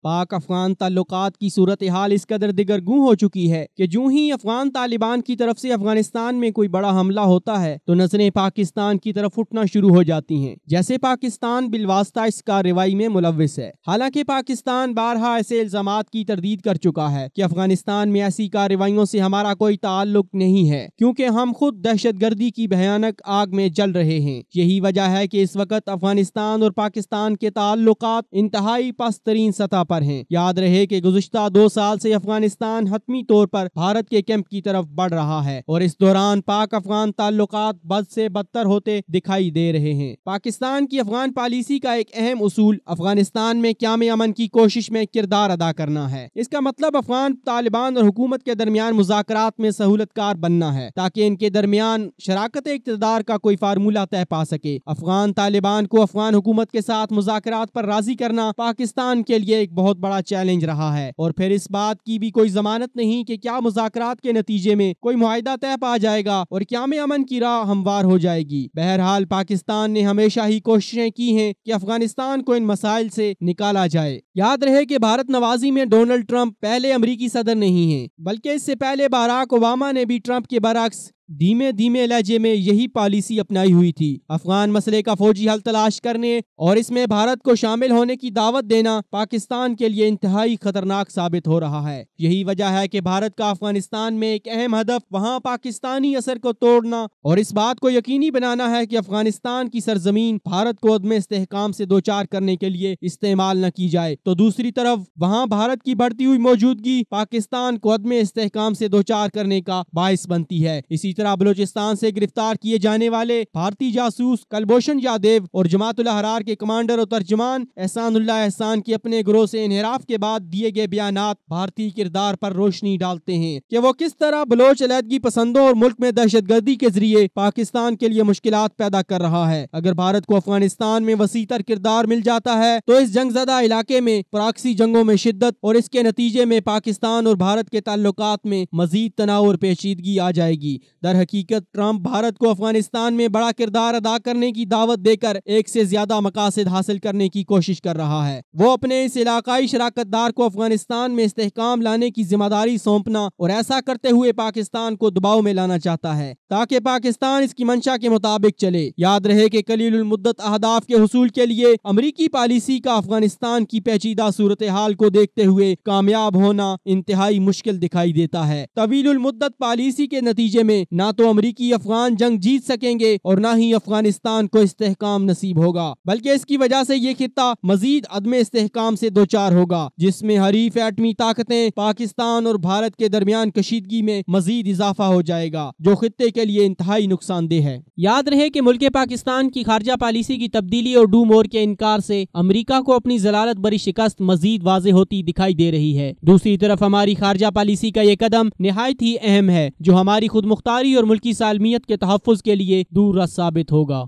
پاک افغان تعلقات کی صورتحال اس قدر دگرگوں ہو چکی ہے کہ جو ہی افغان طالبان کی طرف سے افغانستان میں کوئی بڑا حملہ ہوتا ہے تو نظریں پاکستان کی طرف اٹھنا شروع ہو جاتی ہیں، جیسے پاکستان بالواسطہ اس کارروائی میں ملوث ہے۔ حالانکہ پاکستان بارہا ایسے الزامات کی تردید کر چکا ہے کہ افغانستان میں ایسی کارروائیوں سے ہمارا کوئی تعلق نہیں ہے، کیونکہ ہم خود دہشت گردی کی بھیانک آگ میں جل رہے ہیں۔ یہی وجہ ہے کہ اس وقت افغانستان اور پاکستان کے تعلقات انتہائی پست ترین سطح پر ہیں۔ یاد رہے کہ گزشتہ 2 سال سے افغانستان حتمی طور پر بھارت کے کیمپ کی طرف بڑھ رہا ہے اور اس دوران پاک افغان تعلقات بد سے بدتر ہوتے دکھائی دے رہے ہیں۔ پاکستان کی افغان پالیسی کا ایک اہم اصول افغانستان میں قیام امن کی کوشش میں کردار ادا کرنا ہے۔ اس کا مطلب افغان طالبان اور حکومت کے درمیان مذاکرات میں سہولت کار بننا ہے تاکہ ان کے درمیان شراکت اقتدار کا کوئی فارمولہ طے پا سکے۔ افغان طالبان کو افغان حکومت کے ساتھ مذاکرات پر راضی کرنا پاکستان کے لیے ایک بہت بڑا چیلنج رہا ہے، اور پھر اس بات کی بھی کوئی ضمانت نہیں کہ کیا مذاکرات کے نتیجے میں کوئی معاہدہ طے پا جائے گا اور قیام امن کی راہ ہموار ہو جائے گی۔ بہرحال پاکستان نے ہمیشہ ہی کوششیں کی ہیں کہ افغانستان کو ان مسائل سے نکالا جائے۔ یاد رہے کہ بھارت نوازی میں ڈونلڈ ٹرمپ پہلے امریکی صدر نہیں ہیں، بلکہ اس سے پہلے باراک اوباما نے بھی ٹرمپ کے برعکس دھیمے دھیمے لہجے میں یہی پالیسی اپنائی ہوئی تھی۔ افغان مسئلے کا فوجی حل تلاش کرنے اور اس میں بھارت کو شامل ہونے کی دعوت دینا پاکستان کے لیے انتہائی خطرناک ثابت ہو رہا ہے۔ یہی وجہ ہے کہ بھارت کا افغانستان میں ایک اہم ہدف وہاں پاکستانی اثر کو توڑنا اور اس بات کو یقینی بنانا ہے کہ افغانستان کی سرزمین بھارت کو عدم استحکام سے دوچار کرنے کے لیے استعمال نہ کی جائے، تو دوسری طرف وہاں بھارت کی بڑھتی ہوئی موجودگی پاکستان کو عدم استحکام سے دوچار کرنے کا باعث بنتی ہے۔ اسی طرح بلوچستان سے گرفتار کیے جانے والے بھارتی جاسوس کلبھوشن یادیو اور جماعت الاحرار کے کمانڈر اور ترجمان احسان اللہ احسان کے اپنے گروہ سے انحراف کے بعد دیے گئے بیانات بھارتی کردار پر روشنی ڈالتے ہیں کہ وہ کس طرح بلوچ علیحدگی پسندوں اور ملک میں دہشت گردی کے ذریعے پاکستان کے لیے مشکلات پیدا کر رہا ہے۔ اگر بھارت کو افغانستان میں وسیع تر کردار مل جاتا ہے تو اس جنگ زدہ علاقے میں پراکسی جنگوں میں شدت اور اس کے نتیجے میں پاکستان اور بھارت کے تعلقات میں مزید تناؤ اور پیچیدگی آ جائے گی۔ در حقیقت ٹرمپ بھارت کو افغانستان میں بڑا کردار ادا کرنے کی دعوت دے کر ایک سے زیادہ مقاصد حاصل کرنے کی کوشش کر رہا ہے۔ وہ اپنے اس علاقائی شراکت دار کو افغانستان میں استحکام لانے کی ذمہ داری سونپنا اور ایسا کرتے ہوئے پاکستان کو دباؤ میں لانا چاہتا ہے تاکہ پاکستان اس کی منشا کے مطابق چلے۔ یاد رہے کہ قلیل المدت اہداف کے حصول کے لیے امریکی پالیسی کا افغانستان کی پیچیدہ صورتحال کو دیکھتے ہوئے کامیاب ہونا انتہائی مشکل دکھائی دیتا ہے۔ طویل المدت پالیسی کے نتیجے میں نہ تو امریکی افغان جنگ جیت سکیں گے اور نہ ہی افغانستان کو استحکام نصیب ہوگا، بلکہ اس کی وجہ سے یہ خطہ مزید عدم استحکام سے دوچار ہوگا، جس میں حریف ایٹمی طاقتیں پاکستان اور بھارت کے درمیان کشیدگی میں مزید اضافہ ہو جائے گا، جو خطے کے لیے انتہائی نقصان دہ ہے۔ یاد رہے کہ ملک پاکستان کی خارجہ پالیسی کی تبدیلی اور ڈو مور کے انکار سے امریکہ کو اپنی ضلالت بری شکست مزید واضح ہوتی دکھائی دے رہی ہے۔ دوسری طرف ہماری خارجہ پالیسی کا یہ قدم نہایت ہی اہم ہے، جو ہماری خود مختاری اور ملکی سالمیت کے تحفظ کے لیے دور رس ثابت ہوگا۔